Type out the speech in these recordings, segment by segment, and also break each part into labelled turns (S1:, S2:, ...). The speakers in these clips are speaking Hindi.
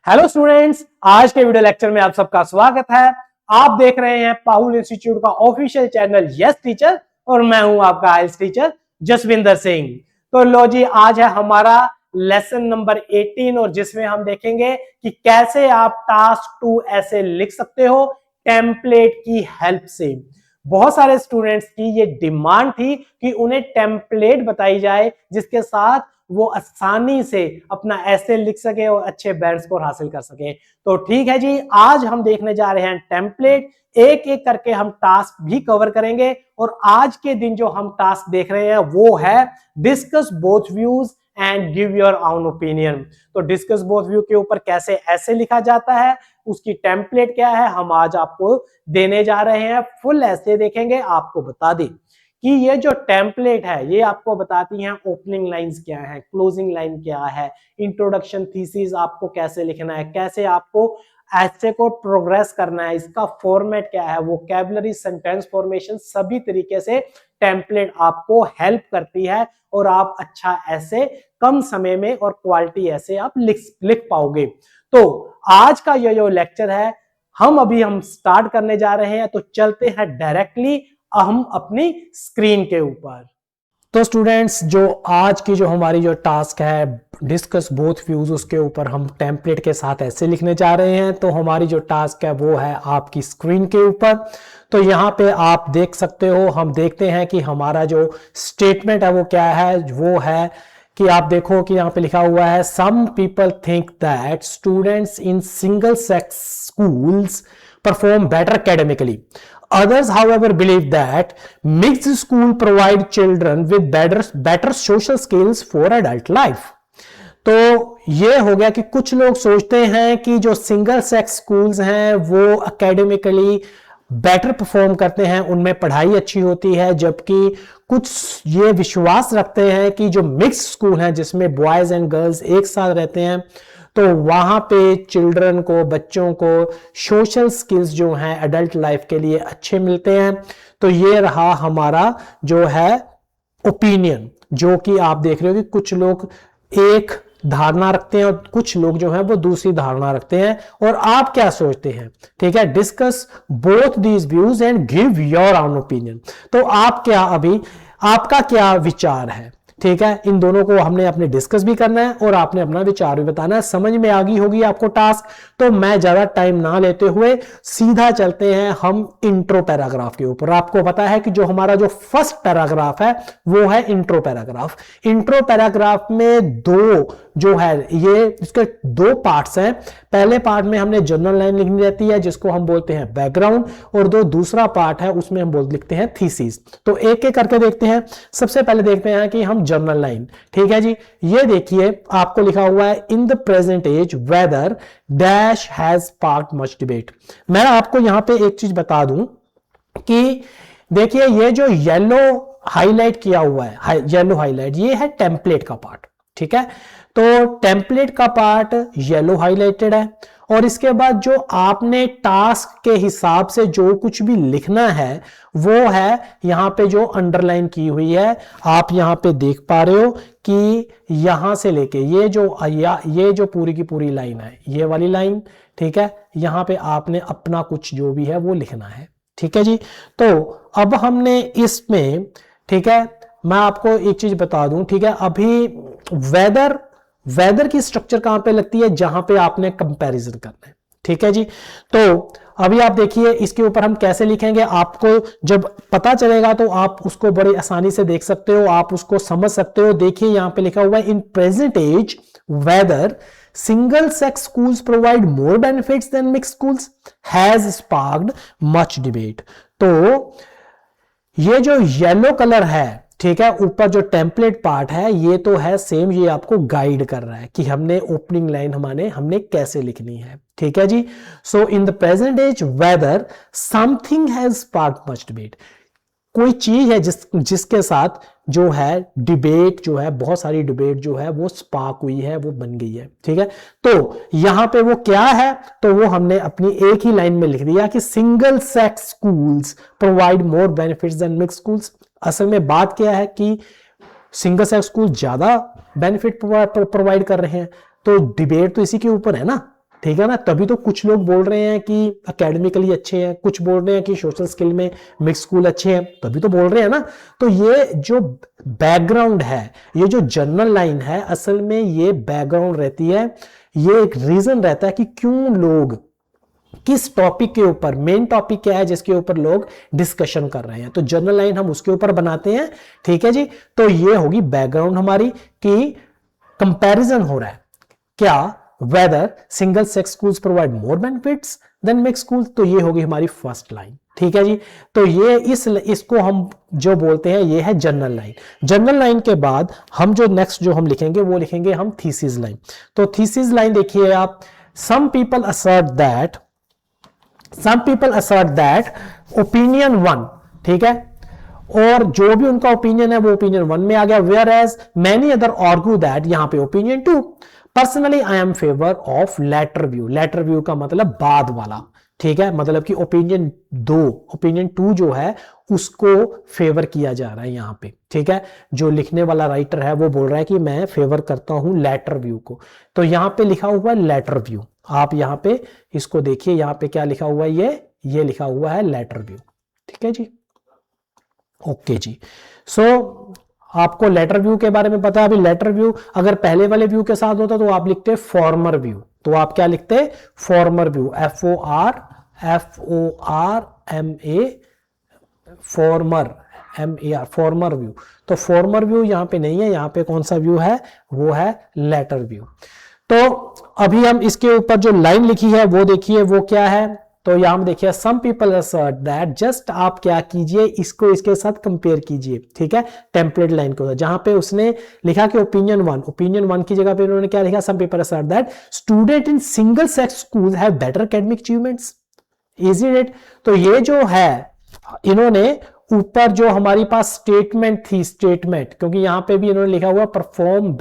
S1: हेलो स्टूडेंट्स, आज के वीडियो लेक्चर में आप सबका स्वागत है। आप देख रहे हैं पाहुल इंस्टीट्यूट का ऑफिशियल चैनल यस टीचर और मैं हूं आपका आइल्स टीचर जसविंदर सिंह। तो लो जी, आज है हमारा लेसन नंबर 18 और जिसमें हम देखेंगे कि कैसे आप टास्क 2 ऐसे लिख सकते हो टेम्पलेट की हेल्प से। बहुत सारे स्टूडेंट्स की ये डिमांड थी कि उन्हें टेम्पलेट बताई जाए जिसके साथ वो आसानी से अपना ऐसे लिख सके और अच्छे बैंड स्कोर हासिल कर सके। तो ठीक है जी, आज हम देखने जा रहे हैं टेम्पलेट, एक एक करके हम टास्क भी कवर करेंगे। और आज के दिन जो हम टास्क देख रहे हैं वो है discuss both views and give your own opinion. तो डिस्कस बोथ व्यू के ऊपर कैसे ऐसे लिखा जाता है, उसकी टेम्पलेट क्या है, हम आज आपको देने जा रहे हैं। फुल ऐसे देखेंगे। आपको बता दें कि ये जो टेम्पलेट है ये आपको बताती हैं ओपनिंग लाइंस क्या है, क्लोजिंग लाइन क्या है, इंट्रोडक्शन, थीसिस आपको कैसे लिखना है, कैसे आपको ऐसे को प्रोग्रेस करना है, इसका फॉर्मेट क्या है, वोकैबुलरी, सेंटेंस फॉर्मेशन, सभी तरीके से टेम्पलेट आपको हेल्प करती है और आप अच्छा ऐसे कम समय में और क्वालिटी ऐसे आप लिख पाओगे। तो आज का ये जो लेक्चर है हम स्टार्ट करने जा रहे हैं। तो चलते हैं डायरेक्टली हम अपनी स्क्रीन के ऊपर। तो स्टूडेंट्स, जो आज की जो हमारी जो टास्क है डिस्कस बोथ व्यूज, उसके ऊपर हम टेम्पलेट के साथ ऐसे लिखने जा रहे हैं। तो हमारी जो टास्क है वो है आपकी स्क्रीन के ऊपर। तो यहाँ पे आप देख सकते हो, हम देखते हैं कि हमारा जो स्टेटमेंट है वो क्या है। वो है कि आप देखो कि यहाँ पे लिखा हुआ है some people think that students in single sex schools perform better academically. Others, however, believe that mixed school provide children with better social skills for adult life. तो ये हो गया कि कुछ लोग सोचते हैं कि जो सिंगल सेक्स स्कूल्स हैं वो एकेडमिकली बेटर परफॉर्म करते हैं, उनमें पढ़ाई अच्छी होती है, जबकि कुछ ये विश्वास रखते हैं कि जो मिक्स स्कूल हैं जिसमें बॉयज एंड गर्ल्स एक साथ रहते हैं तो वहां पे चिल्ड्रन को, बच्चों को सोशल स्किल्स जो हैं एडल्ट लाइफ के लिए अच्छे मिलते हैं। तो ये रहा हमारा जो है ओपिनियन, जो कि आप देख रहे हो कि कुछ लोग एक धारणा रखते हैं और कुछ लोग जो हैं वो दूसरी धारणा रखते हैं। और आप क्या सोचते हैं? ठीक है, discuss both these views and give your own opinion. तो आपका क्या विचार है? ठीक है, इन दोनों को हमने अपने डिस्कस भी करना है और आपने अपना विचार भी बताना है। समझ में आ गई होगी आपको टास्क। तो मैं ज्यादा टाइम ना लेते हुए सीधा चलते हैं हम इंट्रो पैराग्राफ के ऊपर। आपको पता है कि जो हमारा जो फर्स्ट पैराग्राफ है वो है इंट्रो पैराग्राफ। इंट्रो पैराग्राफ में जो है ये इसके दो पार्ट्स हैं। पहले पार्ट में हमने जनरल लाइन लिखनी रहती है जिसको हम बोलते हैं बैकग्राउंड, और दूसरा पार्ट है उसमें हम लिखते हैं थीसिस। तो एक एक करके देखते हैं। सबसे पहले देखते हैं कि हम जनरल लाइन, ठीक है जी, ये देखिए आपको लिखा हुआ है in the present age whether dash has sparked much debate. मैं आपको यहां पे एक चीज बता दूं कि देखिए ये जो येलो हाईलाइट किया हुआ है, येलो हाईलाइट, ये है टेम्पलेट का पार्ट। ठीक है, तो टेम्पलेट का पार्ट येलो हाईलाइटेड है और इसके बाद जो आपने टास्क के हिसाब से जो कुछ भी लिखना है वो है यहां पे जो अंडरलाइन की हुई है। आप यहां पे देख पा रहे हो कि यहां से लेके ये जो पूरी की पूरी लाइन है, ये वाली लाइन, ठीक है, यहां पे आपने अपना कुछ जो भी है वो लिखना है। ठीक है जी, तो अब हमने इसमें, ठीक है, मैं आपको एक चीज बता दूं, ठीक है, अभी वेदर की स्ट्रक्चर कहां पे लगती है? जहां पे आपने कंपैरिजन करना है। ठीक है जी, तो अभी आप देखिए इसके ऊपर हम कैसे लिखेंगे। आपको जब पता चलेगा तो आप उसको बड़ी आसानी से देख सकते हो, आप उसको समझ सकते हो। देखिए यहां पे लिखा हुआ है in present age whether single sex schools provide more benefits than mixed schools has sparked much debate. तो ये जो येलो कलर है, ठीक है, ऊपर जो टेम्पलेट पार्ट है ये तो है सेम, ये आपको गाइड कर रहा है कि हमने ओपनिंग लाइन हमने कैसे लिखनी है। ठीक है जी, so in the present age whether something has sparked much debate, कोई चीज है जिसके साथ जो है डिबेट जो है, बहुत सारी डिबेट जो है वो स्पार्क हुई है, वो बन गई है। ठीक है, तो यहां पे वो क्या है, तो वो हमने अपनी एक ही लाइन में लिख दिया कि single sex schools provide more benefits than mixed schools. असल में बात क्या है कि सिंगल सेक्स स्कूल ज्यादा बेनिफिट प्रोवाइड कर रहे हैं, तो डिबेट तो इसी के ऊपर है ना। ठीक है ना। तभी तो कुछ लोग बोल रहे हैं कि एकेडमिकली अच्छे हैं, कुछ बोल रहे हैं कि सोशल स्किल में मिक्स स्कूल अच्छे हैं, तभी तो बोल रहे हैं ना। तो ये जो बैकग्राउंड है, ये जो जनरल लाइन है, असल में ये बैकग्राउंड रहती है, ये एक रीजन रहता है कि क्यों लोग किस टॉपिक के ऊपर, मेन टॉपिक क्या है जिसके ऊपर लोग डिस्कशन कर रहे हैं, तो जनरल लाइन हम उसके ऊपर बनाते हैं। ठीक है जी। तो ये होगी बैकग्राउंड हमारी कि कंपैरिजन हो रहा है क्या, whether single sex schools provide more benefits than mix school, तो ये होगी हमारी फर्स्ट लाइन। ठीक है जी। तो ये इसको हम जो बोलते हैं ये है जनरल लाइन। जनरल लाइन के बाद हम जो नेक्स्ट जो हम लिखेंगे वो लिखेंगे हम थीसिस लाइन। तो थीसिस लाइन देखिए आप, some people assert that opinion one, ठीक है, और जो भी उनका ओपिनियन है वो ओपिनियन वन में आ गया, whereas many other argue that, यहां पे opinion two. Personally I am favour of latter view, latter view का मतलब बाद वाला, ठीक है, मतलब कि ओपिनियन टू जो है उसको फेवर किया जा रहा है यहां पे। ठीक है, जो लिखने वाला राइटर है वो बोल रहा है कि मैं फेवर करता हूं लेटर व्यू को, तो यहां पे लिखा हुआ है लेटर व्यू। आप यहां पे इसको देखिए, यहां पे क्या लिखा हुआ है, ये लिखा हुआ है लेटर व्यू। ठीक है जी, ओके जी। सो आपको लेटर व्यू के बारे में पता है। अभी लेटर व्यू अगर पहले वाले व्यू के साथ होता तो आप लिखते फॉर्मर व्यू, तो आप क्या लिखते, farmer view, FORMA, farmer view. तो फॉर्मर व्यू यहां पे नहीं है, यहां पे कौन सा व्यू है, वो है लेटर व्यू। तो अभी हम इसके ऊपर जो लाइन लिखी है वो देखिए, वो क्या है, तो यहां देखिए some people assert that, just आप क्या कीजिए, इसको इसके साथ कंपेयर कीजिए। ठीक है, टेम्पलेट लाइन को, जहां पे उसने लिखा कि ओपिनियन वन की जगह पे उन्होंने क्या लिखा, some people assert that student in single sex school have better academic achievements, इजी इट। तो ये जो है इन्होंने ऊपर जो हमारी पास स्टेटमेंट थी, स्टेटमेंट, क्योंकि यहां पे भी इन्होंने लिखा हुआ परफॉर्म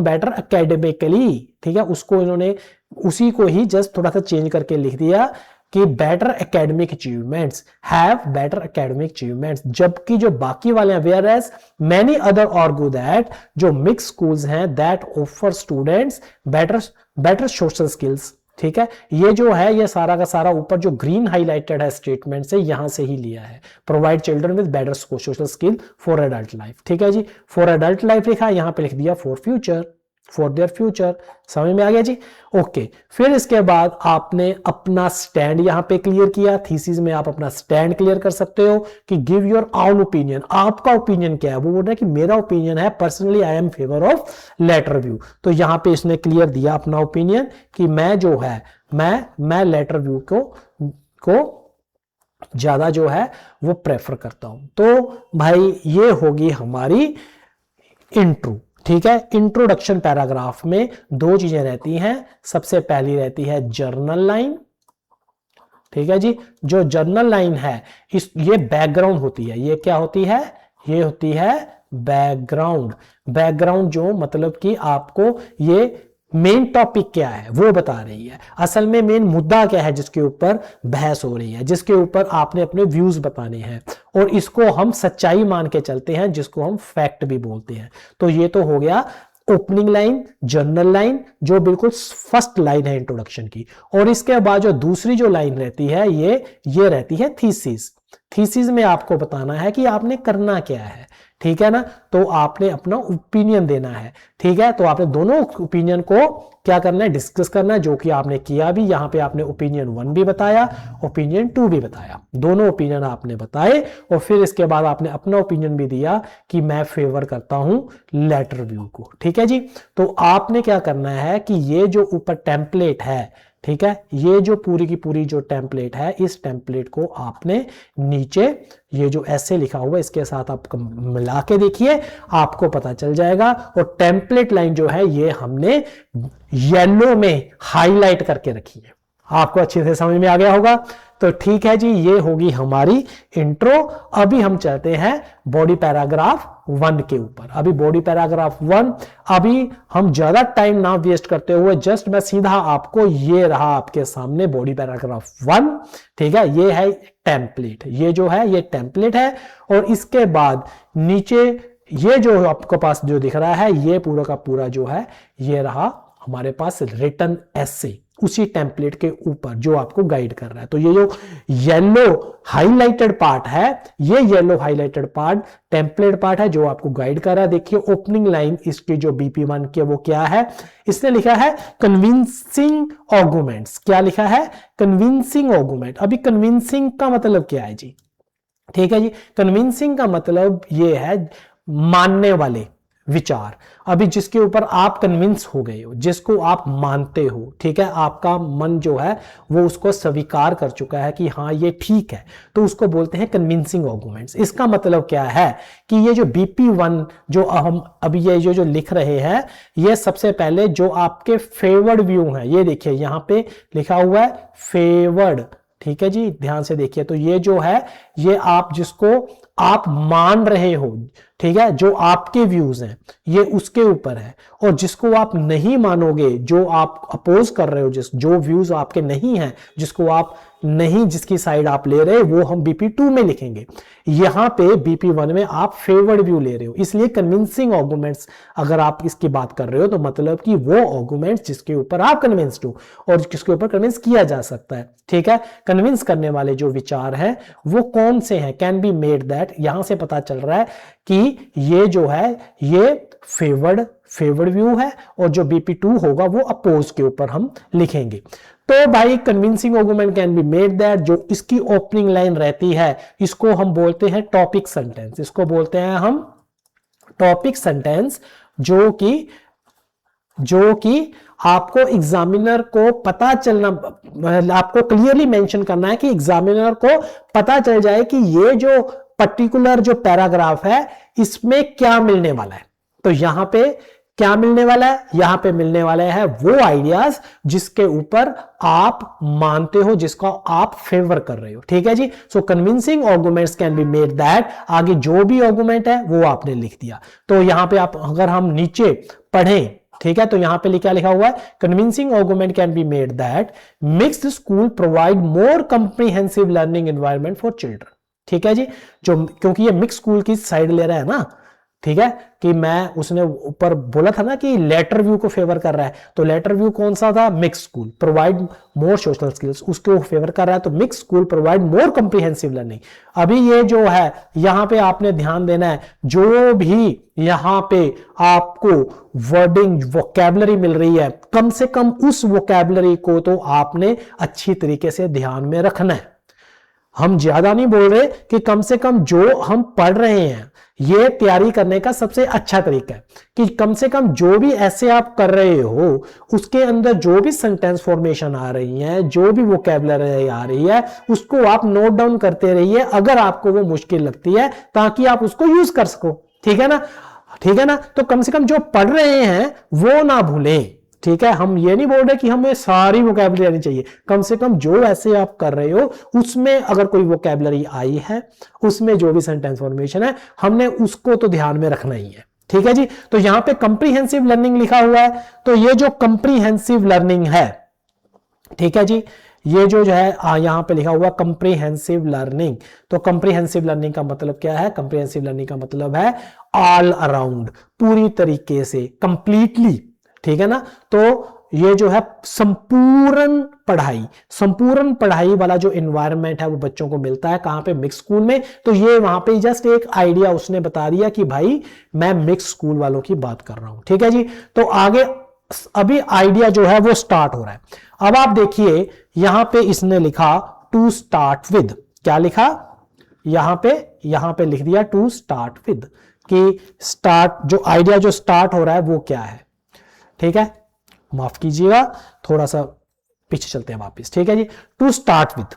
S1: बेटर एकेडमिकली, ठीक है, उसको इन्होंने उसी को ही जस्ट थोड़ा सा चेंज करके लिख दिया कि better academic achievements, have better academic achievements, जबकि जो बाकी वाले हैं, whereas many other argue that, जो मिक्स स्कूल्स हैं, that offer students better social skills. ठीक है, ये जो है ये सारा का सारा ऊपर जो ग्रीन हाईलाइटेड है स्टेटमेंट से, यहां से ही लिया है, provide children with better social skill for adult life. ठीक है जी, फॉर एडल्ट लाइफ लिखा, यहां पे लिख दिया फॉर देयर फ्यूचर। समझ में आ गया जी, ओके। फिर इसके बाद आपने अपना स्टैंड यहां पे क्लियर किया, थीसिस में आप अपना स्टैंड क्लियर कर सकते हो कि गिव योर ओन ओपिनियन, आपका ओपिनियन क्या है, वो बोल रहा है कि मेरा ओपिनियन है personally I am favour of latter view. तो यहां पे इसने क्लियर दिया अपना ओपिनियन कि मैं जो है मैं लेटर व्यू को ज्यादा जो है वो प्रेफर करता हूं। तो भाई ये होगी हमारी इंट्रो। ठीक है, इंट्रोडक्शन पैराग्राफ में दो चीजें रहती हैं, सबसे पहली रहती है जर्नल लाइन। ठीक है जी, जो जर्नल लाइन है ये बैकग्राउंड होती है, ये क्या होती है, ये होती है बैकग्राउंड जो मतलब कि आपको ये मेन टॉपिक क्या है वो बता रही है, असल में मेन मुद्दा क्या है जिसके ऊपर बहस हो रही है, जिसके ऊपर आपने अपने व्यूज बताने हैं, और इसको हम सच्चाई मान के चलते हैं, जिसको हम फैक्ट भी बोलते हैं। तो ये तो हो गया ओपनिंग लाइन, जर्नल लाइन, जो बिल्कुल फर्स्ट लाइन है इंट्रोडक्शन की। और इसके बाद जो दूसरी जो लाइन रहती है ये रहती है थीसिस में आपको बताना है कि आपने करना क्या है। ठीक है ना, तो आपने अपना ओपिनियन देना है। ठीक है, तो आपने दोनों ओपिनियन को क्या करना है, डिस्कस करना है, जो कि आपने किया भी। यहां पे आपने ओपिनियन 1 भी बताया, ओपिनियन 2 भी बताया, दोनों ओपिनियन आपने बताए, और फिर इसके बाद आपने अपना ओपिनियन भी दिया कि मैं फेवर करता हूं लेटर व्यू को। ठीक है जी, तो आपने क्या करना है कि ये जो ऊपर टेम्पलेट है, ठीक है, ये जो पूरी की पूरी जो टेम्पलेट है, इस टेम्पलेट को आपने नीचे ये जो ऐसे लिखा हुआ इसके साथ आप मिला के देखिए, आपको पता चल जाएगा। और टेम्पलेट लाइन जो है ये हमने येलो में हाईलाइट करके रखी है, आपको अच्छे से समझ में आ गया होगा। तो ठीक है जी, ये होगी हमारी इंट्रो। अभी हम चलते हैं बॉडी पैराग्राफ 1 के ऊपर। अभी बॉडी पैराग्राफ 1, अभी हम ज्यादा टाइम ना वेस्ट करते हुए जस्ट मैं सीधा आपको, ये रहा आपके सामने बॉडी पैराग्राफ 1। ठीक है, ये है टेम्पलेट, ये जो है ये टेम्पलेट है, और इसके बाद नीचे ये जो आपके पास जो दिख रहा है, ये पूरा का पूरा जो है ये रहा हमारे पास रिटन एसे उसी टेम्पलेट के ऊपर जो आपको गाइड कर रहा है। तो ये जो येलो हाईलाइटेड पार्ट है, ये yellow highlighted part template part है जो आपको गाइड कर रहा है। देखिए ओपनिंग लाइन इसकी जो BP1 की वो क्या है, इसने लिखा है कन्विंसिंग आर्गुमेंट्स। क्या लिखा है? Convincing argument. अभी कन्विंसिंग का मतलब क्या है जी? ठीक है जी, कन्विंसिंग का मतलब ये है मानने वाले विचार। अभी जिसके ऊपर आप कन्विंस हो गए हो, जिसको आप मानते हो, ठीक है, आपका मन जो है वो उसको स्वीकार कर चुका है कि हाँ ये ठीक है, तो उसको बोलते हैं कन्विंसिंग आर्गुमेंट्स। इसका मतलब क्या है कि ये जो BP1 जो हम अभी ये जो लिख रहे हैं, ये सबसे पहले जो आपके फेवर्ड व्यू हैं, ये देखिए यहां पे लिखा हुआ है फेवर्ड, ठीक है जी, ध्यान से देखिए। तो ये जो है ये आप जिसको आप मान रहे हो, ठीक है, जो आपके व्यूज हैं ये उसके ऊपर है। और जिसको आप नहीं मानोगे, जो आप अपोज कर रहे हो, जो व्यूज आपके नहीं हैं, जिसको आप नहीं, जिसकी साइड आप ले रहे हो, वो हम BP2 में लिखेंगे। यहां पे BP1 में आप फेवर्ड व्यू ले रहे हो, इसलिए कन्विंसिंग आर्गुमेंट्स अगर आप इसकी बात कर रहे हो तो मतलब कि वो आर्गुमेंट्स जिसके ऊपर आप कन्विंस्ड हो और जिसके ऊपर कन्विंस किया जा सकता है, ठीक है। कन्विंस करने वाले जो विचार हैं वो कौन से हैं? कैन बी मेड दैट, यहां से पता चल रहा है कि ये जो है ये फेवर्ड व्यू है और जो BP2 होगा वो अपोज के ऊपर हम लिखेंगे। तो भाई convincing argument can be made that, जो इसकी ओपनिंग लाइन रहती है इसको हम बोलते हैं टॉपिक सेंटेंस। इसको बोलते हैं हम टॉपिक सेंटेंस, जो कि आपको एग्जामिनर को पता चलना, आपको क्लियरली मेंशन करना है कि एग्जामिनर को पता चल जाए कि ये जो पर्टिकुलर जो पैराग्राफ है इसमें क्या मिलने वाला है। तो यहां पे क्या मिलने वाला है? यहां पे मिलने वाले हैं वो आइडियाज जिसके ऊपर आप मानते हो, जिसका आप फेवर कर रहे हो, ठीक है जी। So convincing arguments can be made that, आगे जो भी आर्गुमेंट है वो आपने लिख दिया। तो यहां पे आप अगर हम नीचे पढ़ें, ठीक है, तो यहां पे क्या लिखा हुआ है? Convincing argument can be made that mixed school provide more comprehensive learning environment for children, ठीक है जी। जो क्योंकि ये मिक्स स्कूल की साइड ले रहा है ना, ठीक है, कि मैं उसने ऊपर बोला था ना कि लेटर व्यू को फेवर कर रहा है, तो लेटर व्यू कौन सा था? Mix school provide more social skills, उसको फेवर कर रहा है। तो mix school provide more comprehensive learning. अभी ये जो है यहां पे आपने ध्यान देना है, जो भी यहां पे आपको वर्डिंग वोकैबुलरी मिल रही है, कम से कम उस वोकैबुलरी को तो आपने अच्छी तरीके से ध्यान में रखना है। हम ज्यादा नहीं बोल रहे कि कम से कम जो हम पढ़ रहे हैं, ये तैयारी करने का सबसे अच्छा तरीका है कि कम से कम जो भी ऐसे आप कर रहे हो उसके अंदर जो भी सेंटेंस फॉर्मेशन आ रही है, जो भी वोकैबुलरी आ रही है, उसको आप नोट डाउन करते रहिए अगर आपको वो मुश्किल लगती है, ताकि आप उसको यूज कर सको, ठीक है ना, ठीक है ना। तो कम से कम जो पढ़ रहे हैं वो ना भूलें, ठीक है। हम ये नहीं बोल रहे कि हमें सारी वोकैबुलरी आनी चाहिए, कम से कम जो ऐसे आप कर रहे हो उसमें अगर कोई वोकैबुलरी आई है, उसमें जो भी सेंटेंस फॉर्मेशन है, हमने उसको तो ध्यान में रखना ही है, ठीक है जी। तो यहां पे कंप्रीहेंसिव लर्निंग लिखा हुआ है, तो ये जो कंप्रीहेंसिव लर्निंग है, ठीक है जी, ये जो है यहां पे लिखा हुआ कंप्रीहेंसिव लर्निंग। तो कंप्रीहेंसिव लर्निंग का मतलब क्या है? कंप्रीहेंसिव लर्निंग का मतलब है ऑल अराउंड, पूरी तरीके से, कंप्लीटली, ठीक है ना। तो ये जो है संपूर्ण पढ़ाई वाला जो एनवायरनमेंट है वो बच्चों को मिलता है। कहां पे? मिक्स स्कूल में। तो ये वहां पे जस्ट एक आइडिया उसने बता दिया कि भाई मैं मिक्स स्कूल वालों की बात कर रहा हूं, ठीक है जी। तो आगे अभी आइडिया जो है वो स्टार्ट हो रहा है। अब आप देखिए यहां पे इसने लिखा टू स्टार्ट विद, क्या लिखा? यहां पे लिख दिया टू स्टार्ट विद, कि स्टार्ट जो आइडिया जो स्टार्ट हो रहा है वो क्या है, ठीक है। माफ कीजिएगा, थोड़ा सा पीछे चलते हैं वापस, ठीक है जी। टू स्टार्ट विद,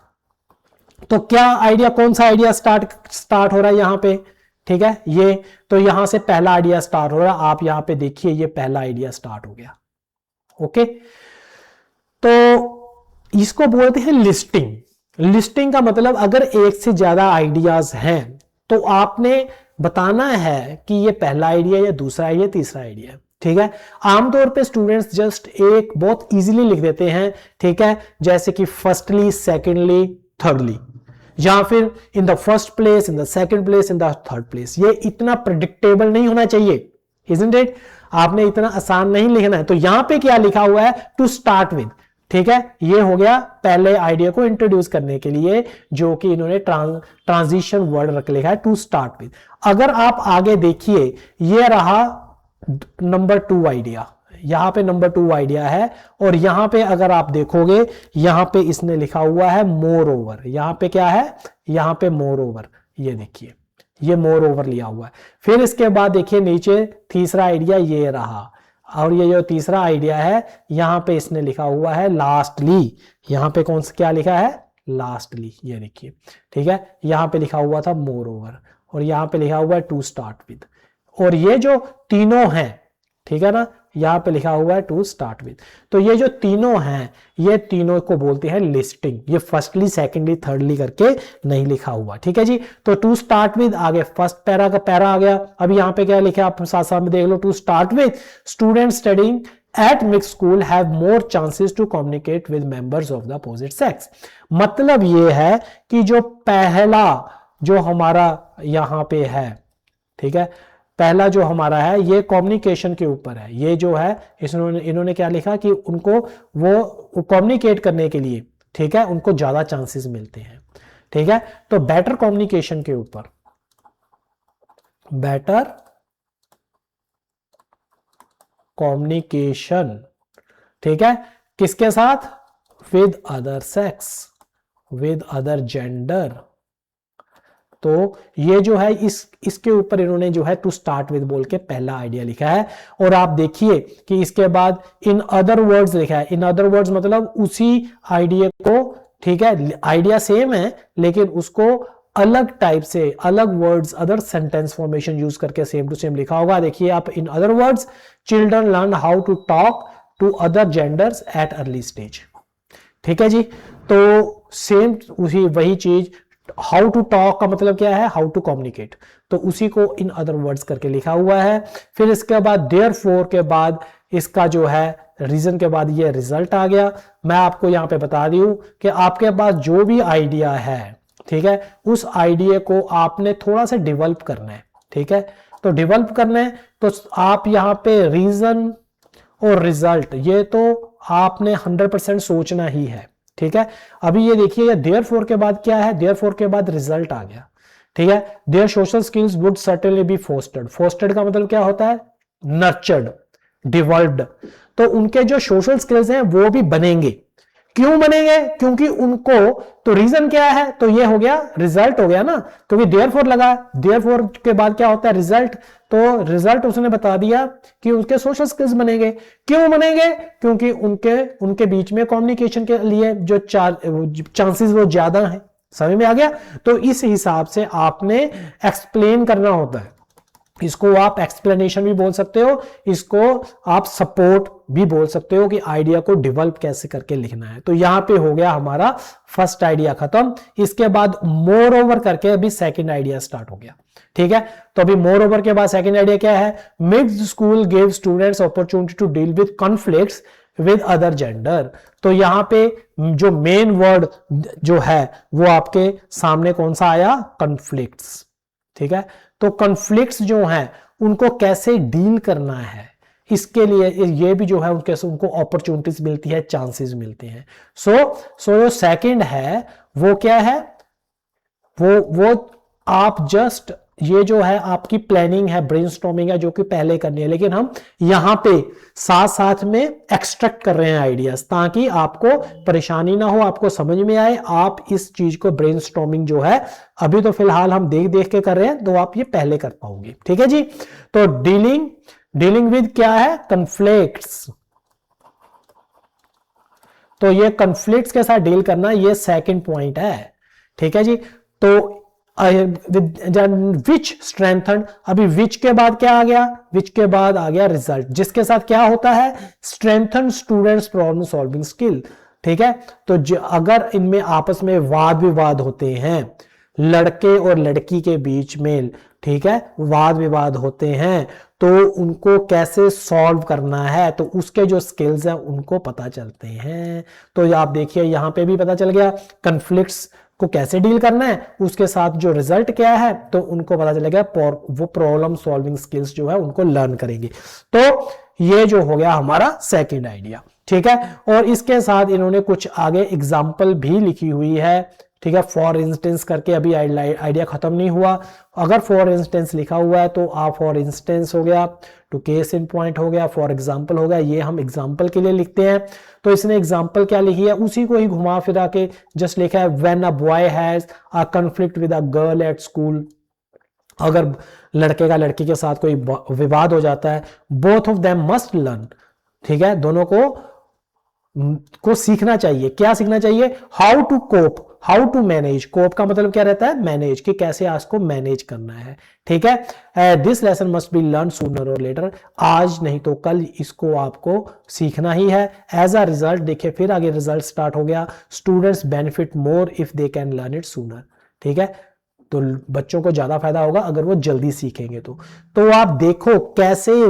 S1: तो क्या आइडिया, कौन सा आइडिया स्टार्ट हो रहा है यहां पे, ठीक है। ये तो यहां से पहला आइडिया स्टार्ट हो रहा है, आप यहां पे देखिए ये पहला आइडिया स्टार्ट हो गया, ओके। तो इसको बोलते हैं लिस्टिंग का मतलब अगर एक से ज्यादा आइडियाज हैं तो आपने बताना है कि ये पहला आइडिया या दूसरा आइडिया, तीसरा आइडिया, ठीक है। आमतौर पे स्टूडेंट्स जस्ट एक बहुत इजीली लिख देते हैं, ठीक है, जैसे कि फर्स्टली, सेकेंडली, थर्डली, या फिर in the first place, in the second place, in the third place. ये इतना प्रेडिक्टेबल नहीं होना चाहिए, isn't it? आपने इतना आसान नहीं लिखना है। तो यहां पे क्या लिखा हुआ है, टू स्टार्ट विद, ठीक है, ये हो गया पहले आइडिया को इंट्रोड्यूस करने के लिए, जो कि इन्होंने ट्रांजिशन वर्ड रख लिखा है टू स्टार्ट विद। अगर आप आगे देखिए, ये रहा नंबर 2 आइडिया, यहां पे नंबर 2 आइडिया है, और यहां पे अगर आप देखोगे, यहां पे इसने लिखा हुआ है मोर ओवर, यहां पे क्या है, यहां पे मोर ओवर, ये देखिए ये मोर ओवर लिया हुआ है। फिर इसके बाद देखिए नीचे तीसरा आइडिया ये रहा, और ये जो तीसरा आइडिया है, यहां पे इसने लिखा हुआ है लास्टली, यहां पे कौन सा क्या लिखा है, लास्टली, ये देखिए, ठीक है, यहां पे लिखा हुआ था मोर ओवर, और यहां पे लिखा हुआ है टू स्टार्ट विद, और ये जो तीनों हैं, ठीक है ना, यहां पे लिखा हुआ है टू स्टार्ट विद। तो ये जो तीनों हैं, ये तीनों को बोलते हैं लिस्टिंग, ये फर्स्टली सेकेंडली थर्डली करके नहीं लिखा हुआ, ठीक है जी। तो टू स्टार्ट विद आगे फर्स्ट पैरा का पैरा आ गया। अब यहां पे क्या लिखा, आप साथ साथ में देख लो, to start with student studying at mix school have more chances to communicate with members of the opposite sex. मतलब ये है कि जो पहला जो हमारा यहां पे है, ठीक है, पहला जो हमारा है ये कम्युनिकेशन के ऊपर है। ये जो है इन्होंने क्या लिखा कि उनको वो कम्युनिकेट करने के लिए, ठीक है, उनको ज्यादा चांसेस मिलते हैं, ठीक है। तो बेटर कम्युनिकेशन के ऊपर, बेटर कम्युनिकेशन, ठीक है, किसके साथ, with other sex, with other gender. तो ये जो है इसके ऊपर इन्होंने जो है टू स्टार्ट विद बोल के पहला आइडिया लिखा है। और आप देखिए कि इसके बाद इन अदर वर्ड्स लिखा है। इन अदर वर्ड्स मतलब उसी आइडिया को, ठीक है, आइडिया सेम है लेकिन उसको अलग टाइप से, अलग words, other sentence formation use करके सेम टू सेम लिखा होगा। देखिए आप, in other words children learn how to talk to other genders at early stage, ठीक है जी। तो सेम उसी वही चीज, हाउ टू टॉक का मतलब क्या है, हाउ टू कम्युनिकेट, तो उसी को इन अदर वर्ड्स करके लिखा हुआ है। फिर इसके बाद देयरफॉर के बाद इसका जो है रीजन के बाद ये रिजल्ट आ गया। मैं आपको यहां पे बता दूं कि आपके पास जो भी आइडिया है, ठीक है, उस आइडिया को आपने थोड़ा सा डेवलप करना है, ठीक है। तो डेवलप करना है तो आप यहां पे रीजन और रिजल्ट, ये तो आपने 100% सोचना ही है, ठीक है। अभी ये देखिए देयरफॉर के बाद क्या है, देयरफॉर के बाद रिजल्ट आ गया, ठीक है। Their social skills would certainly B fostered. Fostered का मतलब क्या होता है, नर्चर्ड, डिवेल्प्ड। तो उनके जो सोशल स्किल्स हैं वो भी बनेंगे। क्यों बनेंगे, क्योंकि उनको, तो रीजन क्या है, तो ये हो गया रिजल्ट हो गया ना, क्योंकि देयरफॉर लगा, देयरफॉर के बाद क्या होता है, रिजल्ट। तो रिजल्ट उसने बता दिया कि उसके सोशल स्किल्स बनेंगे। क्यों बनेंगे, क्योंकि उनके बीच में कम्युनिकेशन के लिए जो चांसेस वो ज्यादा हैं। समझ में आ गया। तो इस हिसाब से आपने एक्सप्लेन करना होता है। इसको आप एक्सप्लेनेशन भी बोल सकते हो, इसको आप सपोर्ट भी बोल सकते हो कि आइडिया को डेवलप कैसे करके लिखना है। तो यहां पे हो गया हमारा फर्स्ट आइडिया खत्म। इसके बाद मोर ओवर करके अभी सेकंड आइडिया स्टार्ट हो गया, ठीक है। तो अभी मोर ओवर के बाद सेकंड आइडिया क्या है, mixed school give students opportunity to deal with conflicts with other gender. तो यहां पे जो मेन वर्ड जो है वो आपके सामने कौन सा आया, कॉन्फ्लिक्ट्स, ठीक है। तो कॉन्फ्लिक्ट्स जो हैं उनको कैसे डील करना है, इसके लिए ये भी जो है उनको अपॉर्चुनिटीज मिलती है, चांसेस मिलते हैं। सो जो सेकंड है वो क्या है, वो आप जस्ट, ये जो है आपकी प्लानिंग है, ब्रेनस्टॉर्मिंग है, जो कि पहले करनी है, लेकिन हम यहां पे साथ साथ में एक्सट्रैक्ट कर रहे हैं आइडियाज, ताकि आपको परेशानी ना हो, आपको समझ में आए। आप इस चीज को ब्रेनस्टॉर्मिंग जो है अभी तो फिलहाल हम देख देख के कर रहे हैं, तो आप ये पहले कर पाओगे, ठीक है जी। तो डीलिंग विद क्या है, कॉन्फ्लिक्ट्स। तो ये कॉन्फ्लिक्ट्स के साथ डील करना, ये सेकंड पॉइंट है, ठीक है जी। तो विच स्ट्रेंथन, अभी विच के बाद क्या आ गया, विच के बाद आ गया रिजल्ट, जिसके साथ क्या होता है, strengthen students problem solving skill, ठीक है। तो अगर इनमें आपस में वाद विवाद होते हैं, लड़के और लड़की के बीच में, ठीक है, वाद विवाद होते हैं, तो उनको कैसे सॉल्व करना है, तो उसके जो स्किल्स हैं उनको पता चलते हैं। तो आप देखिए यहां पे भी पता चल गया, कॉन्फ्लिक्ट्स को कैसे डील करना है, उसके साथ जो रिजल्ट क्या है, तो उनको पता चलेगा, वो प्रॉब्लम सॉल्विंग स्किल्स जो है उनको लर्न करेंगे। तो ये जो हो गया हमारा सेकंड आइडिया, ठीक है। और इसके साथ इन्होंने कुछ आगे एग्जाम्पल भी लिखी हुई है, ठीक है। फॉर इंस्टेंस करके अभी आइडिया खत्म नहीं हुआ, अगर फॉर इंस्टेंस लिखा हुआ है तो आप फॉर इंस्टेंस हो गया, टू केस इन पॉइंट हो गया, फॉर एग्जाम्पल हो गया, ये हम एग्जाम्पल के लिए लिखते हैं। तो इसने एग्जाम्पल क्या लिखी है, उसी को ही घुमा फिरा के जस्ट लिखा है, when a boy has a conflict with a girl at school, अगर लड़के का लड़की के साथ कोई विवाद हो जाता है, both of them must learn, ठीक है, दोनों को सीखना चाहिए। क्या सीखना चाहिए, how to cope, how to manage, cope का मतलब क्या रहता है, मैनेज, कि कैसे आज को मैनेज करना है, ठीक है। This lesson must be learn sooner और लेटर, आज नहीं तो कल इसको आपको सीखना ही है। एज अ रिजल्ट, देखिए फिर आगे रिजल्ट स्टार्ट हो गया, students benefit more if they can learn it sooner, ठीक है। तो बच्चों को ज्यादा फायदा होगा अगर वो जल्दी सीखेंगे। तो आप देखो कैसे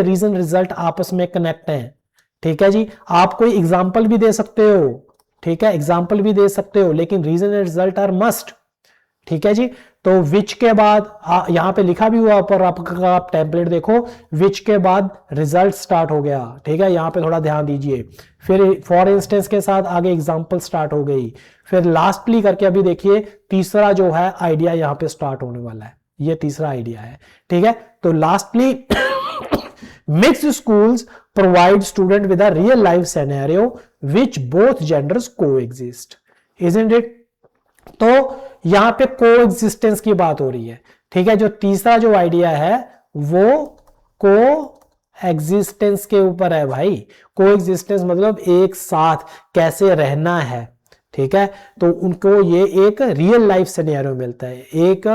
S1: रीजन रिजल्ट आपस में कनेक्ट हैं, ठीक है जी। आप कोई एग्जाम्पल भी दे सकते हो, ठीक है, एग्जाम्पल भी दे सकते हो, लेकिन reason and result are must, ठीक है जी। तो विच के बाद यहां पे लिखा भी हुआ ऊपर, आप टेम्पलेट देखो, विच के बाद रिजल्ट स्टार्ट हो गया, ठीक है, यहां पे थोड़ा ध्यान दीजिए। फिर फॉर इंस्टेंस के साथ आगे एग्जाम्पल स्टार्ट हो गई, फिर लास्टली करके अभी देखिए तीसरा जो है आइडिया यहां पे स्टार्ट होने वाला है, ये तीसरा आइडिया है, ठीक है। तो lastly mixed schools provide student with a real life scenario which both genders coexist, isn't it? तो यहां पे कोएग्जिस्टेंस की बात हो रही है, ठीक है। जो तीसरा जो आइडिया है वो को एग्जिस्टेंस के ऊपर है भाई। कोएग्जिस्टेंस मतलब एक साथ कैसे रहना है, ठीक है। तो उनको ये एक रियल लाइफ सिनेरियो मिलता है, एक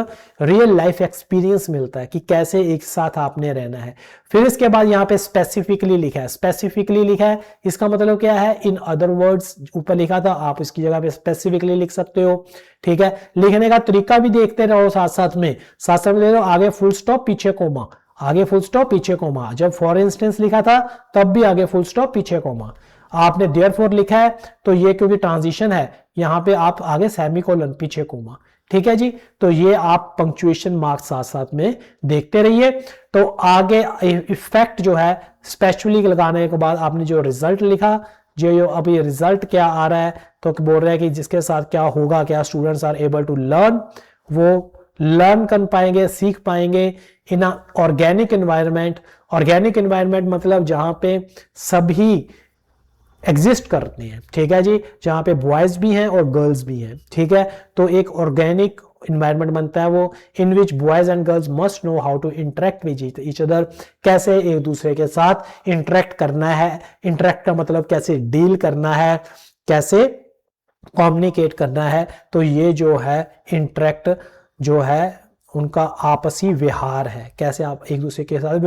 S1: रियल लाइफ एक्सपीरियंस मिलता है कि कैसे एक साथ आपने रहना है। फिर इसके बाद यहाँ पे स्पेसिफिकली लिखा है, स्पेसिफिकली लिखा है, इसका मतलब क्या है, इन अदर वर्ड्स ऊपर लिखा था, आप इसकी जगह पे स्पेसिफिकली लिख सकते हो, ठीक है। लिखने का तरीका भी देखते रहो, साथ साथ में ले लो, आगे फुल स्टॉप पीछे कोमा, आगे फुल स्टॉप पीछे कोमा। जब फॉर इंस्टेंस लिखा था तब भी आगे फुल स्टॉप पीछे कोमा। आपने देयरफॉर लिखा है तो ये क्योंकि ट्रांजिशन है, यहां पे आप आगे सेमीकोलन पीछे कोमा, ठीक है जी। तो ये आप पंक्चुएशन मार्क साथ में देखते रहिए। तो आगे इफेक्ट जो है स्पेशली लगाने के बाद आपने जो रिजल्ट लिखा, जो अब ये रिजल्ट क्या आ रहा है, तो बोल रहा है कि जिसके साथ क्या होगा, क्या students are able to learn, वो लर्न कर पाएंगे, सीख पाएंगे in organic environment. Organic environment मतलब जहां पे सभी एग्जिस्ट करते हैं, ठीक है जी, जहां पे बॉयज भी हैं और गर्ल्स भी हैं, ठीक है। तो एक ऑर्गेनिक इन्वायरमेंट बनता है वो, in which boys and girls must know how to interact with each other, कैसे एक दूसरे के साथ इंटरेक्ट करना है। इंटरेक्ट का मतलब कैसे डील करना है, कैसे कम्युनिकेट करना है। तो ये जो है इंटरेक्ट जो है उनका आपसी व्यवहार है, कैसे आप एक दूसरे के साथ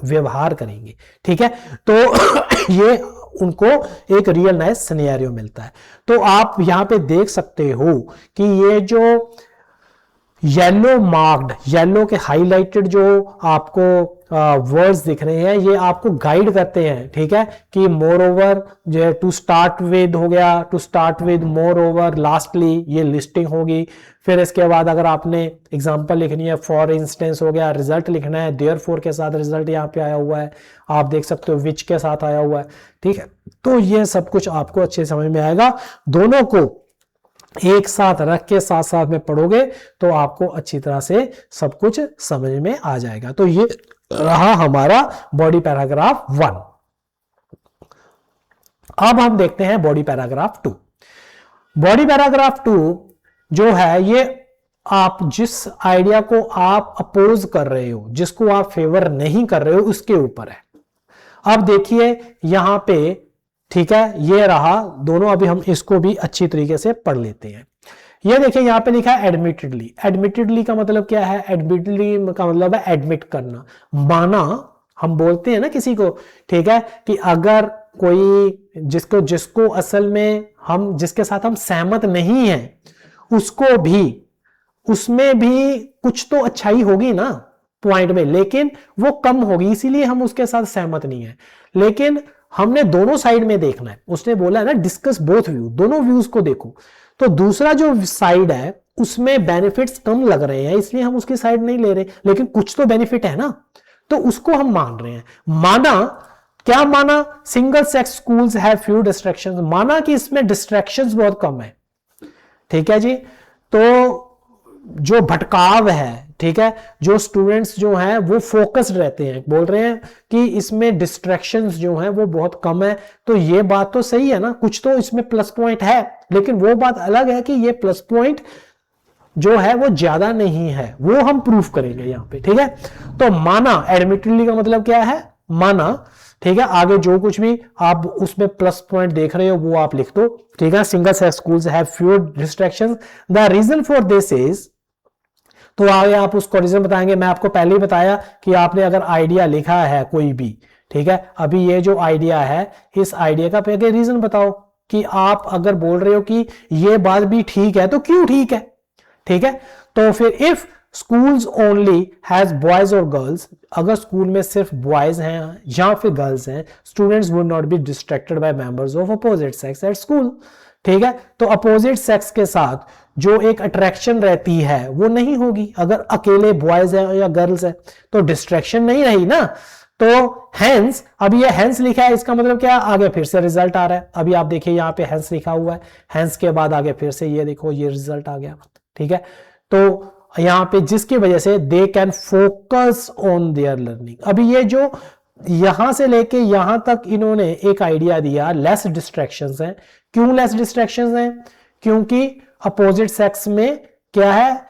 S1: व्यवहार करेंगे, ठीक है। तो ये उनको एक रियल लाइफ सिनेरियो मिलता है। तो आप यहां पे देख सकते हो कि ये जो येलो मार्क्ड, येलो के हाईलाइटेड जो आपको वर्ड्स दिख रहे हैं, ये आपको गाइड करते हैं, ठीक है, कि मोर ओवर जो है टू स्टार्ट विद हो गया, to start with, moreover, lastly, ये लिस्टिंग होगी। फिर इसके बाद अगर आपने एग्जांपल लिखनी है, फॉर इंस्टेंस हो गया, रिजल्ट लिखना है, देयरफॉर के साथ रिजल्ट यहाँ पे आया हुआ है, आप देख सकते हो विच के साथ आया हुआ है, ठीक है। तो ये सब कुछ आपको अच्छे समझ में आएगा, दोनों को एक साथ रख के साथ में पढ़ोगे तो आपको अच्छी तरह से सब कुछ समझ में आ जाएगा। तो ये रहा हमारा बॉडी पैराग्राफ 1। अब हम देखते हैं बॉडी पैराग्राफ 2। बॉडी पैराग्राफ 2 जो है, ये आप जिस आइडिया को आप अपोज कर रहे हो, जिसको आप फेवर नहीं कर रहे हो, उसके ऊपर है। अब देखिए यहां पे, ठीक है, ये रहा दोनों। अभी हम इसको भी अच्छी तरीके से पढ़ लेते हैं। ये देखिए यहां पे लिखा है एडमिटेडली। एडमिटेडली का मतलब क्या है, एडमिटेडली का मतलब है एडमिट करना, माना। हम बोलते हैं ना किसी को, ठीक है, कि अगर कोई जिसको असल में हम जिसके साथ हम सहमत नहीं हैं, उसको भी, उसमें भी कुछ तो अच्छाई होगी ना पॉइंट में, लेकिन वो कम होगी, इसीलिए हम उसके साथ सहमत नहीं है। लेकिन हमने दोनों साइड में देखना है। उसने बोला है ना डिस्कस बोथ व्यू, दोनों व्यूज को देखो। तो दूसरा जो साइड है उसमें बेनिफिट्स कम लग रहे हैं, इसलिए हम उसकी साइड नहीं ले रहे, लेकिन कुछ तो बेनिफिट है ना, तो उसको हम मान रहे हैं। माना क्या माना, single sex schools have few distractions, माना कि इसमें डिस्ट्रैक्शंस बहुत कम है। ठीक है जी, तो जो भटकाव है, ठीक है, जो स्टूडेंट्स जो हैं वो फोकस्ड रहते हैं, बोल रहे हैं कि इसमें डिस्ट्रैक्शंस जो हैं वो बहुत कम है। तो ये बात तो सही है ना, कुछ तो इसमें प्लस पॉइंट है, लेकिन वो बात अलग है कि ये प्लस पॉइंट जो है वो ज्यादा नहीं है, वो हम प्रूफ करेंगे यहां पे। ठीक है, तो माना, एडमिटेडली का मतलब क्या है, माना। ठीक है, आगे जो कुछ भी आप उसमें प्लस पॉइंट देख रहे हो वो आप लिख दो। ठीक है, single sex schools have fewer distractions, the reason for this is, तो आगे आप उसको रीजन बताएंगे। मैं आपको पहले ही बताया कि आपने अगर आइडिया लिखा है कोई भी, ठीक है, अभी ये जो आइडिया है, इस आइडिया का पहले रीजन बताओ कि आप अगर बोल रहे हो कि ये बात भी ठीक है तो क्यों ठीक है। ठीक है, तो फिर if schools only has boys और गर्ल्स, अगर स्कूल में सिर्फ बॉयज हैं या फिर गर्ल्स हैं, students would not be distracted by members of opposite sex at school. ठीक है, तो अपोजिट सेक्स के साथ जो एक अट्रैक्शन रहती है वो नहीं होगी, अगर अकेले बॉयज है या गर्ल्स है तो डिस्ट्रैक्शन नहीं रही ना। तो हेंस, अभी ये हेंस लिखा है, इसका मतलब क्या, आगे फिर से रिजल्ट आ रहा है। अभी आप देखिए यहाँ पे हेंस लिखा हुआ है, हेंस के बाद आगे फिर से ये देखो ये रिजल्ट आ गया। ठीक है, तो यहां पे जिसकी वजह से they can focus on their learning. अभी ये जो यहां से लेके यहां तक इन्होंने एक आइडिया दिया, लेस डिस्ट्रैक्शंस हैं। क्यों लेस डिस्ट्रैक्शंस हैं, क्योंकि अपोजिट सेक्स में क्या है,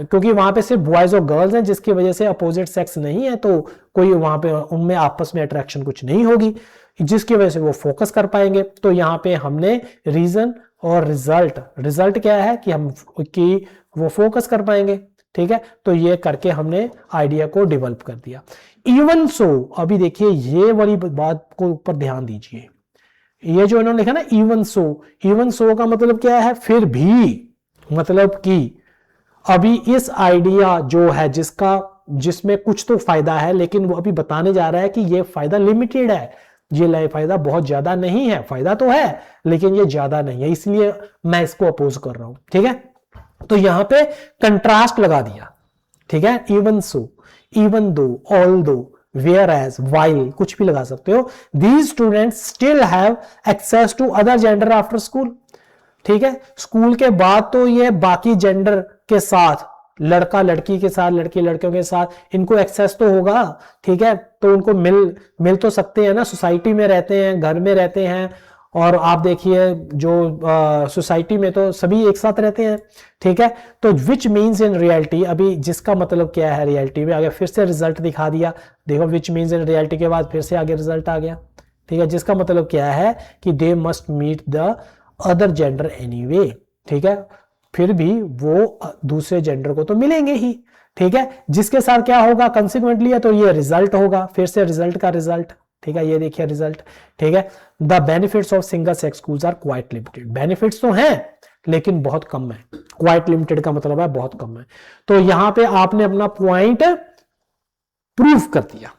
S1: क्योंकि वहां पे सिर्फ बॉयज और गर्ल्स हैं, जिसकी वजह से अपोजिट सेक्स नहीं है, तो कोई वहां पे उनमें आपस में अट्रैक्शन कुछ नहीं होगी, जिसकी वजह से वो फोकस कर पाएंगे। तो यहां पे हमने रीजन और रिजल्ट, रिजल्ट क्या है कि हम कि वो फोकस कर पाएंगे। ठीक है, तो ये करके हमने आइडिया को डेवलप कर दिया। इवन सो, अभी देखिए ये वाली बात को ऊपर ध्यान दीजिए, ये जो इन्होंने लिखा ना इवन सो, इवन सो का मतलब क्या है, फिर भी, मतलब कि अभी इस आइडिया जो है जिसमें कुछ तो फायदा है, लेकिन वो अभी बताने जा रहा है कि ये फायदा लिमिटेड है, ये फायदा बहुत ज्यादा नहीं है, फायदा तो है लेकिन ये ज्यादा नहीं है, इसलिए मैं इसको अपोज कर रहा हूं। ठीक है, तो यहां पे कंट्रास्ट लगा दिया। ठीक है, even so, even though, although, whereas, while, कुछ भी लगा सकते हो। These students still have access to other gender after school. ठीक है, स्कूल के बाद तो ये बाकी जेंडर के साथ, लड़का लड़की के साथ, लड़की लड़कियों के साथ इनको एक्सेस तो होगा। ठीक है, तो उनको मिल तो सकते हैं ना, सोसाइटी में रहते हैं, घर में रहते हैं, और आप देखिए जो सोसाइटी में तो सभी एक साथ रहते हैं। ठीक है, तो विच मीन्स इन रियलिटी, अभी जिसका मतलब क्या है रियलिटी में, आगे फिर से रिजल्ट दिखा दिया। देखो विच मीन्स इन रियलिटी के बाद फिर से आगे रिजल्ट आ गया। ठीक है, जिसका मतलब क्या है कि they must meet the other gender anyway. ठीक है, फिर भी वो दूसरे जेंडर को तो मिलेंगे ही। ठीक है, जिसके साथ क्या होगा कंसिक्वेंटली है, तो ये रिजल्ट होगा, फिर से रिजल्ट का रिजल्ट। ठीक है, ये देखिए रिजल्ट। ठीक है, the benefits of single sex schools are quite limited, benefits तो हैं लेकिन बहुत कम है। क्वाइट लिमिटेड का मतलब है बहुत कम है। तो यहां पे आपने अपना पॉइंट प्रूफ कर दिया।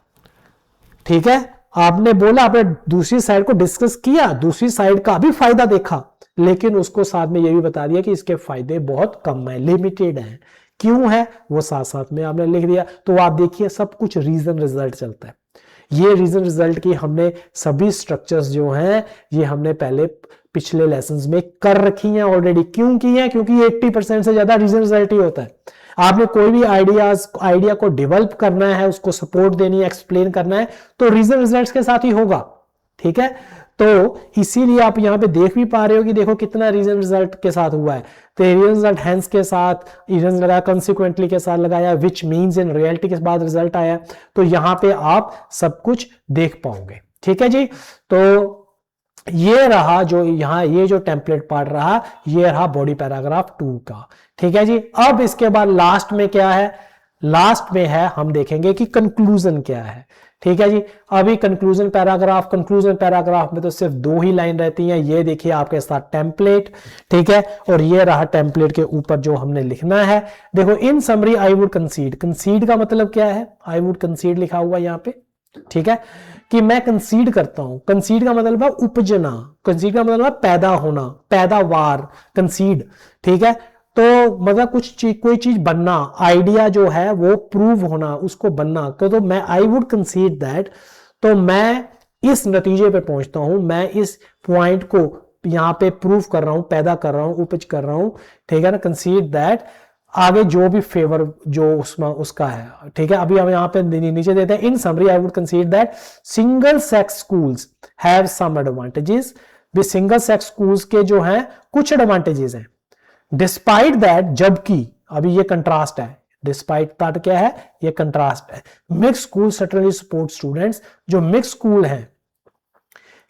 S1: ठीक है, आपने बोला, आपने दूसरी साइड को डिस्कस किया, दूसरी साइड का भी फायदा देखा, लेकिन उसको साथ में यह भी बता दिया कि इसके फायदे बहुत कम है, लिमिटेड है। क्यों है वो साथ साथ में आपने लिख दिया। तो आप देखिए सब कुछ रीजन रिजल्ट चलता है। ये रीजन रिजल्ट की हमने सभी स्ट्रक्चर्स जो हैं ये हमने पहले पिछले लेसन्स में कर रखी हैं ऑलरेडी। क्यों की है, क्योंकि 80% से ज्यादा रीजन रिजल्ट ही होता है। आपने कोई भी आइडिया को डेवलप करना है, उसको सपोर्ट देनी है, एक्सप्लेन करना है, तो रीजन रिजल्ट्स के साथ ही होगा। ठीक है, तो इसीलिए आप यहां पे देख भी पा रहे हो कि देखो कितना रीजन रिजल्ट के साथ हुआ है। तो रीजन रिजल्ट हेंस के साथ, रीजन लगाया कंसिक्वेंटली के साथ लगाया, विच मीन्स इन रियलिटी के बाद रिजल्ट आया। तो यहां पे आप सब कुछ देख पाओगे। ठीक है जी, तो ये रहा जो यहां ये जो टेम्पलेट पार्ट रहा, ये रहा बॉडी पैराग्राफ 2 का। ठीक है जी, अब इसके बाद लास्ट में क्या है, लास्ट में है हम देखेंगे कि कंक्लूजन क्या है। ठीक है जी, अभी कंक्लूजन पैराग्राफ में तो सिर्फ 2 ही लाइन रहती हैं। ये देखिए आपके साथ टेम्पलेट। ठीक है, और ये रहा टेम्पलेट के ऊपर जो हमने लिखना है। देखो इन समरी आई वुड कंसीड, कंसीड का मतलब क्या है, आई वुड कंसीड लिखा हुआ यहां पे। ठीक है, कि मैं कंसीड करता हूं। कंसीड का मतलब है उपजना, कंसीड का मतलब है पैदा होना, पैदावार, कंसीड। ठीक है, तो मतलब कुछ चीज, कोई चीज बनना, आइडिया जो है वो प्रूव होना, उसको बनना। तो मैं आई वुड कंसीड दैट, तो मैं इस नतीजे पे पहुंचता हूं, मैं इस पॉइंट को यहां पे प्रूव कर रहा हूं, पैदा कर रहा हूं, उपज कर रहा हूं। ठीक है ना, कंसीड दैट, आगे जो भी फेवर जो उसमें उसका है। ठीक है, अभी हम यहां पे नीचे देते हैं, in summary I would consider that single sex schools have some advantages. भी सिंगल सेक्स स्कूल्स के जो हैं कुछ एडवांटेजेस हैं। डिस्पाइट दैट, जबकि, अभी ये कंट्रास्ट है, डिस्पाइट दैट क्या है, ये कंट्रास्ट है। Mix school certainly support students, जो मिक्स स्कूल हैं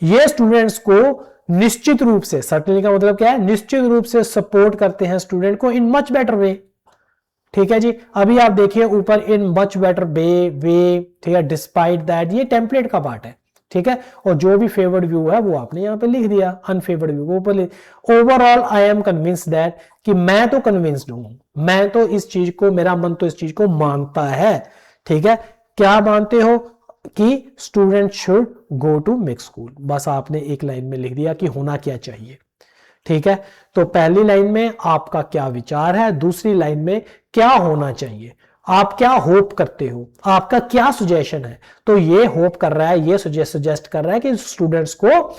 S1: ये स्टूडेंट्स को निश्चित रूप से, सर्टेनली का मतलब क्या है, निश्चित रूप से सपोर्ट करते हैं स्टूडेंट को इन मच बेटर वे। ठीक है जी, अभी आप देखिए ऊपर इन मच बेटर वे, ठीक है, डिस्पाइट दैट, ये टेम्पलेट का पार्ट है। ठीक है, और जो भी फेवर्ड व्यू है वो आपने यहां पे लिख दिया, अनफेवर्ड व्यू ऊपर लिख। Overall I am convinced that, कि मैं तो कन्विंस्ड हूं, मैं तो इस चीज को, मेरा मन तो इस चीज को मानता है। ठीक है, क्या मानते हो, कि student should go to mix school. बस आपने एक लाइन में लिख दिया कि होना क्या चाहिए। ठीक है, तो पहली लाइन में आपका क्या विचार है, दूसरी लाइन में क्या होना चाहिए, आप क्या होप करते हो, आपका क्या सुजेशन है। तो ये होप कर रहा है, ये सजेस्ट कर रहा है कि स्टूडेंट्स को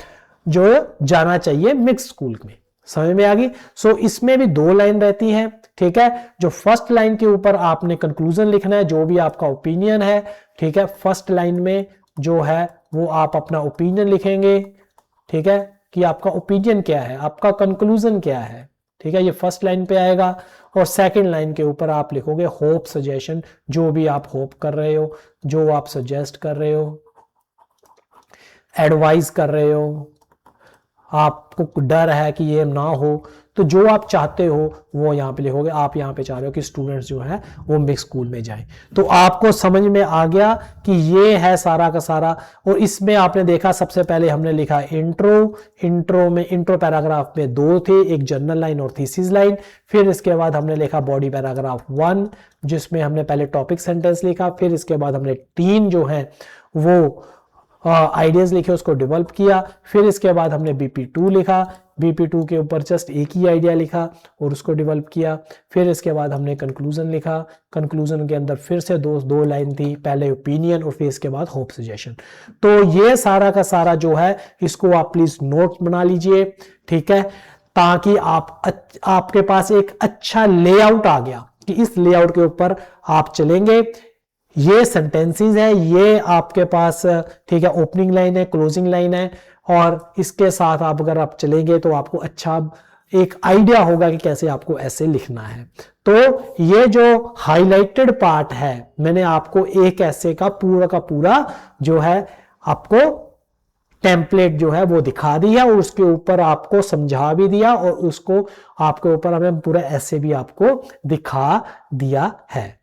S1: जो जाना चाहिए मिक्स स्कूल में। समझ में आ गई। सो इसमें भी दो लाइन रहती है। ठीक है, जो फर्स्ट लाइन के ऊपर आपने कंक्लूजन लिखना है, जो भी आपका ओपिनियन है। ठीक है, फर्स्ट लाइन में जो है वो आप अपना ओपिनियन लिखेंगे। ठीक है, कि आपका ओपिनियन क्या है, आपका कंक्लूजन क्या है। ठीक है, ये फर्स्ट लाइन पे आएगा। और सेकंड लाइन के ऊपर आप लिखोगे होप, सजेशन, जो भी आप होप कर रहे हो, जो आप सजेस्ट कर रहे हो, एडवाइस कर रहे हो, आपको डर है कि ये ना हो, तो जो आप चाहते हो वो यहाँ पे लिखोगे। आप यहाँ पे चाह रहे हो कि स्टूडेंट्स जो है वो मिक्स स्कूल में जाएं। तो आपको समझ में आ गया कि ये है सारा का सारा। और इसमें आपने देखा सबसे पहले हमने लिखा इंट्रो पैराग्राफ में दो थे, एक जर्नल लाइन और थीसिस लाइन। फिर इसके बाद हमने लिखा बॉडी पैराग्राफ 1, जिसमें हमने पहले टॉपिक सेंटेंस लिखा। फिर इसके बाद हमने 3 जो है वो आइडियाज लिखे, उसको डेवलप किया। फिर इसके बाद हमने BP2 लिखा, BP2 के ऊपर जस्ट एक ही आइडिया लिखा और उसको डेवलप किया। फिर इसके बाद हमने कंक्लूजन लिखा, कंक्लूजन के अंदर फिर से दो लाइन थी, पहले ओपिनियन और फिर इसके बाद होप, सजेशन। तो ये सारा का सारा जो है इसको आप प्लीज नोट बना लीजिए। ठीक है, ताकि आपके पास एक अच्छा लेआउट आ गया कि इस लेआउट के ऊपर आप चलेंगे। ये सेंटेंसेस है, ये आपके पास, ठीक है, ओपनिंग लाइन है, क्लोजिंग लाइन है, और इसके साथ आप अगर आप चलेंगे तो आपको अच्छा एक आइडिया होगा कि कैसे आपको ऐसे लिखना है। तो ये जो हाईलाइटेड पार्ट है, मैंने आपको एक ऐसे का पूरा जो है आपको टेम्पलेट जो है वो दिखा दिया और उसके ऊपर आपको समझा भी दिया और उसको आपके ऊपर हमें पूरा ऐसे भी आपको दिखा दिया है।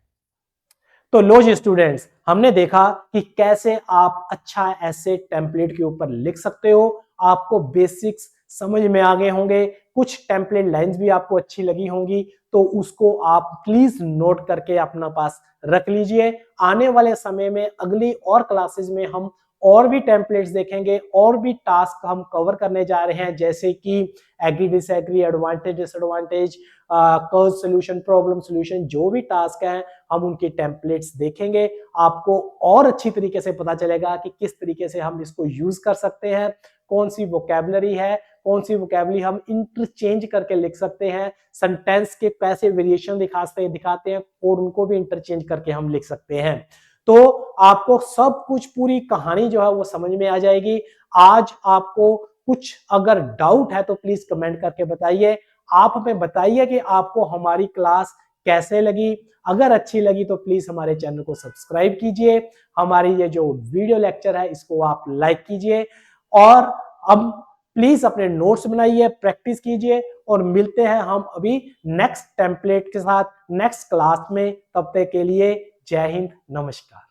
S1: तो लो जी स्टूडेंट्स, हमने देखा कि कैसे आप अच्छा ऐसे टेम्पलेट के ऊपर लिख सकते हो। आपको बेसिक्स समझ में आ गए होंगे, कुछ टेम्पलेट लाइंस भी आपको अच्छी लगी होंगी, तो उसको आप प्लीज नोट करके अपना पास रख लीजिए। आने वाले समय में अगली और क्लासेस में हम और भी टेम्पलेट्स देखेंगे, और भी टास्क हम कवर करने जा रहे हैं, जैसे कि agree disagree, advantage disadvantage, curve solution, problem solution, जो भी टास्क हैं हम उनके टेम्पलेट्स देखेंगे। आपको और अच्छी तरीके से पता चलेगा कि किस तरीके से हम इसको यूज कर सकते हैं, कौन सी वोकैबुलरी है, कौन सी वोकैबुलरी हम इंटरचेंज करके लिख सकते हैं, सेंटेंस के कैसे वेरिएशन दिखाते हैं और उनको भी इंटरचेंज करके हम लिख सकते हैं। तो आपको सब कुछ, पूरी कहानी जो है वो समझ में आ जाएगी। आज आपको कुछ अगर डाउट है तो प्लीज कमेंट करके बताइए। आप हमें बताइए कि आपको हमारी क्लास कैसे लगी। अगर अच्छी लगी तो प्लीज हमारे चैनल को सब्सक्राइब कीजिए। हमारी ये जो वीडियो लेक्चर है इसको आप लाइक कीजिए, और अब प्लीज अपने नोट्स बनाइए, प्रैक्टिस कीजिए, और मिलते हैं हम अभी नेक्स्ट टेम्पलेट के साथ नेक्स्ट क्लास में। तब तक के लिए जय हिंद, नमस्कार।